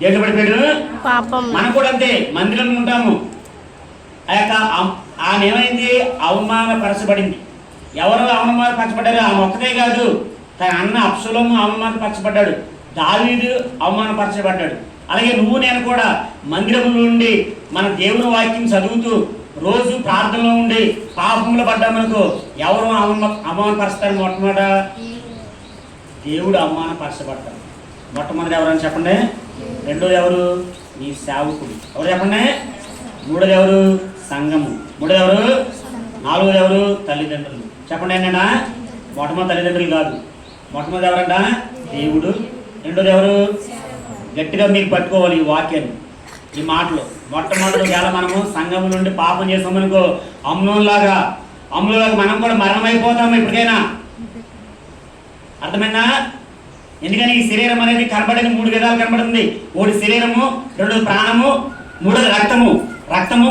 దేంట్లో పడిపోయాడు? మనం కూడా అంతే, మందిరం ఉంటాము. ఆ యొక్క ఆమె ఏమైంది? అవమానపరచబడింది. ఎవరు అవమానపరచబడ్డారు? ఆమె ఒక్కటే కాదు, తన అన్న అబ్షలోము అవమానపరచబడ్డాడు, దావీదు అవమానపరచబడ్డాడు. అలాగే నువ్వు నేను కూడా మందిరంలో ఉండి మన దేవుని వాక్యం చదువుతూ రోజు ప్రార్థనలో ఉండి పాపంలో పడ్డామనుకో ఎవరు అవమానపరుస్తారు? మొట్టమొదట దేవుడు అవమానపరచబడతాడు. మొట్టమొదటి ఎవరని చెప్పండి? రెండోది ఎవరు? నీ సేవకుడు. ఎవరు చెప్పండి? మూడోది ఎవరు? సంఘము. మూడోది ఎవరు? నాలుగోది ఎవరు? తల్లిదండ్రులు. చెప్పండి ఏంటంట? మొట్టమొదటి తల్లిదండ్రులు కాదు, మొట్టమొదటి ఎవరంట? దేవుడు. రెండోది ఎవరు? గట్టిగా మీరు పట్టుకోవాలి ఈ వాక్యాన్ని, ఈ మాటలు. మొట్టమొదటి వేళ మనము సంఘం నుండి పాపం చేసామనుకో అమ్నోన్లాగా మనం కూడా మరణమైపోతాము ఇప్పటికైనా. అర్థమైనా? ఎందుకని ఈ శరీరం అనేది కనబడేది మూడు విధాలు కనబడుతుంది. ఒకటి శరీరము, రెండోది ప్రాణము, మూడోది రక్తము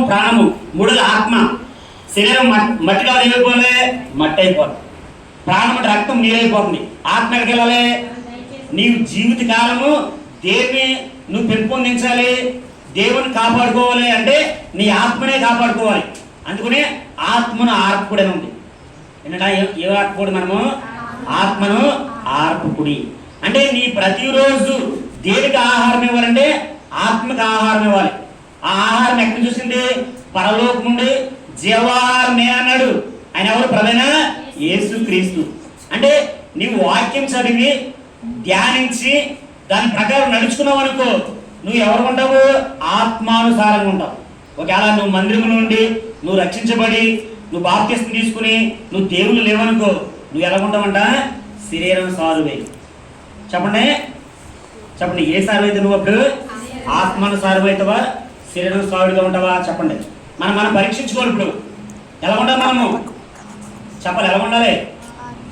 ప్రాణము, మూడోది ఆత్మ. శరీరం మట్టిలో ఏమైపోలే? మట్టి అయిపోతుంది. ప్రాణం అంటే రక్తం నీరైపోతుంది. ఆత్మ ఎక్కడికి వెళ్ళాలి? నీవు జీవిత కాలము దేన్ని నువ్వు పెంపొందించాలి, దేవుని కాపాడుకోవాలి అంటే నీ ఆత్మనే కాపాడుకోవాలి. అందుకనే ఆత్మను ఆర్పుకుడని ఉంది. ఏంటంటే ఏ ఆర్పుకుడు? మనము ఆత్మను ఆర్పుకుడి అంటే నీ ప్రతిరోజు దేనికి ఆహారం ఇవ్వాలంటే ఆత్మకు ఆహారం ఇవ్వాలి. ఆ ఆహారం ఎక్కడ చూసింది? పరలోకం నుండి జీవాహారమే అన్నాడు. ఆయన ఎవరు? ప్రధాన యేసుక్రీస్తు. అంటే నీవు వాక్యం చదివి ధ్యానించి దాని ప్రకారం నడుచుకున్నావు అనుకో నువ్వు ఎవరు ఉంటావు? ఆత్మానుసారంగా ఉంటావు. ఒకవేళ నువ్వు మందిరం నుండి నువ్వు రక్షించబడి నువ్వు బాప్తిస్మం తీసుకుని నువ్వు దేవుళ్ళు లేవనుకో నువ్వు ఎలా ఉంటావంట? శరీరం సారువై. చెప్పండి ఏ సారు అయితే నువ్వు అప్పుడు? ఆత్మను సారు అవుతావా, శరీరం సారుగా ఉంటావా? చెప్పండి. మనం పరీక్షించుకోవాలి. ఇప్పుడు ఎలా ఉండాలి? మనము చెప్పాలి. ఎలా ఉండాలి?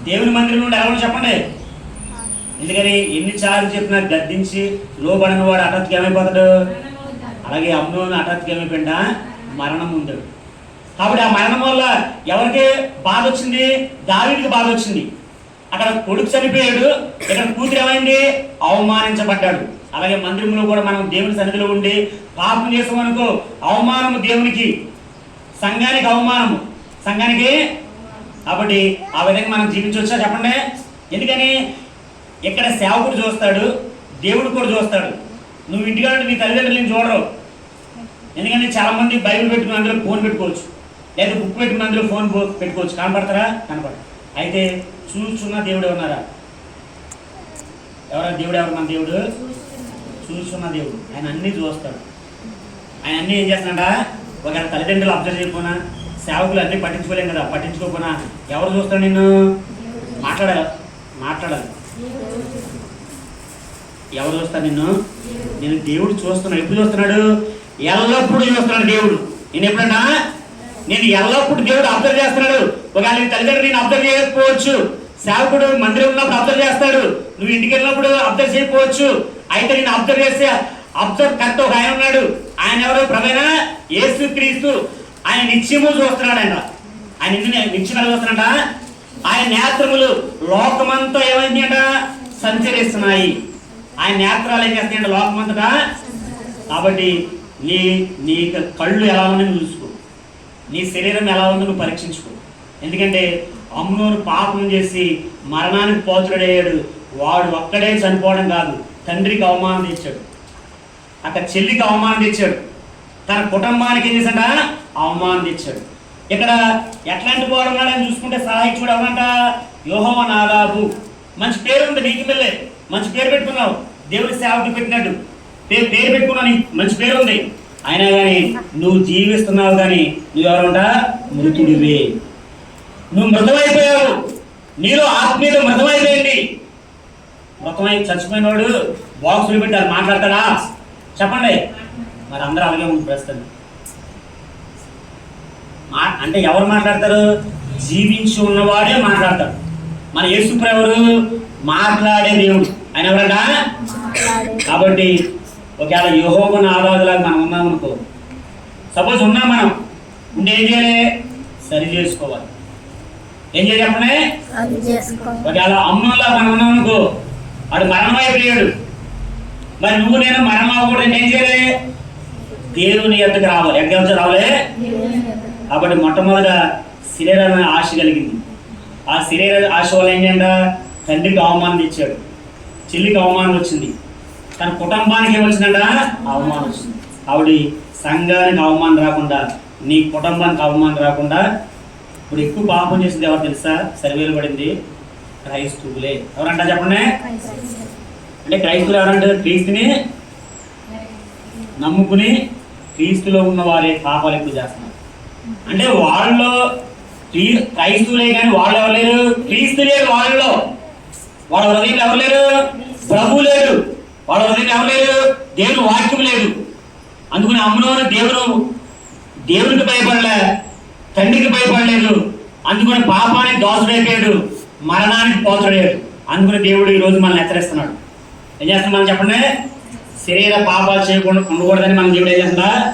దేవుని మందిరం నుండి ఎలా ఉండాలి? చెప్పండి. ఎందుకని ఎన్నిసార్లు చెప్పినా గద్దించి లోబడిన వాడు హఠాత్తుగా ఏమైపోతాడు? అలాగే అమ్నోను హఠాత్తుగా ఏమైపోయిందా? మరణం ఉంది. కాబట్టి ఆ మరణం వల్ల ఎవరికి బాధ వచ్చింది? దావీదుకి బాధ వచ్చింది. అక్కడ కొడుకు చనిపోయాడు, ఇక్కడ కూతురు ఏమైంది? అవమానించబడ్డాడు. అలాగే మందిరంలో కూడా మనం దేవుని సన్నిధిలో ఉండి పాపం చేసామనుకో అవమానము దేవునికి, సంఘానికి అవమానము, సంఘానికి. కాబట్టి ఆ విధంగా మనం జీవించవచ్చా? చెప్పండి. ఎందుకని ఇక్కడ సేవకుడు చూస్తాడు, దేవుడు కూడా చూస్తాడు. నువ్వు ఇంటికాడ నీ తల్లిదండ్రులను చూడరు. ఎందుకంటే చాలా మంది బైబిల్ పెట్టుకుని అందులో ఫోన్ పెట్టుకోవచ్చు, లేదా బుక్ పెట్టుకుని అందులో ఫోన్ పెట్టుకోవచ్చు. కనపడతారా? కనపడరు. అయితే చూస్తున్న దేవుడు ఉన్నారా? ఎవరా దేవుడు? ఎవరు మన దేవుడు? చూస్తున్న దేవుడు. ఆయన అన్నీ చూస్తాడు. ఆయన అన్నీ ఏం చేస్తున్నాడా? ఒకవేళ తల్లిదండ్రులు అబ్జర్వ్ చేయకపోయినా, సేవకులు అన్నీ పట్టించుకోలేం కదా, పట్టించుకోకపోయినా ఎవరు చూస్తాడు? నిన్ను మాట్లాడాలి. ఎవరు చూస్తాడు నిన్ను? నేను దేవుడు చూస్తున్నాడు. ఎప్పుడు చూస్తున్నాడు? ఎల్లప్పుడు చూస్తున్నాడు దేవుడు. నేను ఎప్పుడన్నా నేను ఎల్లప్పుడు దేవుడు అబ్జర్వ్ చేస్తున్నాడు. ఒకవేళ నీ తల్లిదండ్రులు నేను అబ్జర్వ్ చేయకపోవచ్చు, సేవకుడు మందిరం ఉన్నప్పుడు అబ్జర్వ్ చేస్తాడు, నువ్వు ఇంటికి వెళ్ళినప్పుడు అబ్జర్వ్ చేయకపోవచ్చు. అయితే నేను అబ్జర్వ్ చేస్తే అబ్జర్వ్ కరెక్ట్ ఒక ఆయన ఉన్నాడు. ఆయన ఎవరు? ప్రధాన యేసుక్రీస్తు. ఆయన నిత్యము చూస్తున్నాడు. ఆయన నిత్యం చూస్తున్నాడ. ఆయన నేత్రములు లోకమంతా ఏమైంది అంట? సంచరిస్తున్నాయి. ఆయన నేత్రాలు ఏం చేస్తాయంట? లోకమంతటా. కాబట్టి నీ కళ్ళు ఎలా ఉందని నువ్వు చూసుకో, నీ శరీరం ఎలా ఉందో నువ్వు పరీక్షించుకో. ఎందుకంటే అమ్నోను పాపం చేసి మరణానికి పాత్రుడయ్యాడు. వాడు ఒక్కడే చనిపోవడం కాదు, తండ్రికి అవమానం తెచ్చాడు, అక్కడ చెల్లికి అవమానం తెచ్చాడు, తన కుటుంబానికి ఏం చేశాడ? అవమానం తెచ్చాడు. ఇక్కడ ఎట్లాంటి వాడు ఉన్నాడని చూసుకుంటే సహాయకుడు ఎవరంట? యెహోవా నాదాబు. మంచి పేరు ఉంది నీకు, వెళ్ళే మంచి పేరు పెట్టుకున్నావు, దేవుడి సేవకు పెట్టినట్టు పేరు పెట్టుకున్నావు, మంచి పేరు ఉంది. అయినా కానీ నువ్వు జీవిస్తున్నావు, కానీ నువ్వెవరంట? మృతుడివే. నువ్వు మృతమైపోయావు. నీలో ఆత్మీయులు మృతమైపోయింది. మృతమై చచ్చిపోయినవాడు బాక్సులు పెట్టారు, మాట్లాడతాడా? చెప్పండి. మరి అందరూ అలాగే ఉంది ప్రస్తుతం. అంటే ఎవరు మాట్లాడతారు? జీవించి ఉన్నవాడే మాట్లాడతాడు. మన యేసుప్రభు ఎవరు? మాట్లాడే దేవుడు. ఆయన ఎవరంట? కాబట్టి ఒకవేళ యెహోవాను ఆరాధనలాగా మనం ఉన్నామనుకో, సపోజ్ ఉన్నాం, మనం ఉంటే ఏం చేయాలి? సరి చేసుకోవాలి. ఏం చేయాలి చెప్పండి? ఒకవేళ అమ్నోన్లా మనం ఉన్నామనుకో, వాడు మరణమైపోయాడు, మరి నువ్వు నేను మరణం అవ్వకూడదు, ఏం చేయాలి? దేవుని యొద్దకు రావాలి. ఎక్కడి నుంచి రావాలి? కాబట్టి మొట్టమొదట శరీరాన్ని ఆశ కలిగింది. ఆ శరీర ఆశ వల్ల ఏంటంటే తండ్రికి అవమానం తెచ్చాడు, చెల్లికి అవమానం వచ్చింది, తన కుటుంబానికి ఏమొచ్చిందంట? అవమానం వచ్చింది. ఆవిడ సంఘానికి అవమానం రాకుండా, నీ కుటుంబానికి అవమానం రాకుండా ఇప్పుడు ఎక్కువ పాపం చేసింది ఎవరు తెలుసా? సర్వేలు పడింది క్రైస్తవులే. ఎవరంట చెప్పండి? అంటే క్రైస్తవులు ఎవరంటారు? క్రీస్తుని నమ్ముకుని క్రీస్తులో ఉన్న వారే పాపాలు ఎక్కువ చేస్తున్నారు. అంటే వాళ్ళలో క్రైస్తవులే కానీ వాళ్ళు ఎవరు లేరు? క్రీస్తు లేరు వాళ్ళలో. వాళ్ళ హృదయం ఎవరు లేరు? ప్రభు లేరు. వాళ్ళ హృదయం ఎవరు లేరు? దేవుని వాక్యం లేదు. అందుకని అమ్ములోను దేవునికి భయపడలే, తండ్రికి భయపడలేదు. అందుకని పాపానికి దోషుడైపోయాడు, మరణానికి పోతుడయ్యాడు. అందుకని దేవుడు ఈరోజు మనల్ని హెచ్చరిస్తున్నాడు. ఏం చేస్తున్నాం మనం చెప్పండి? శరీర పాపాలు చేయకుండా ఉండకూడదని మన దేవుడు ఏం చేస్తున్నా?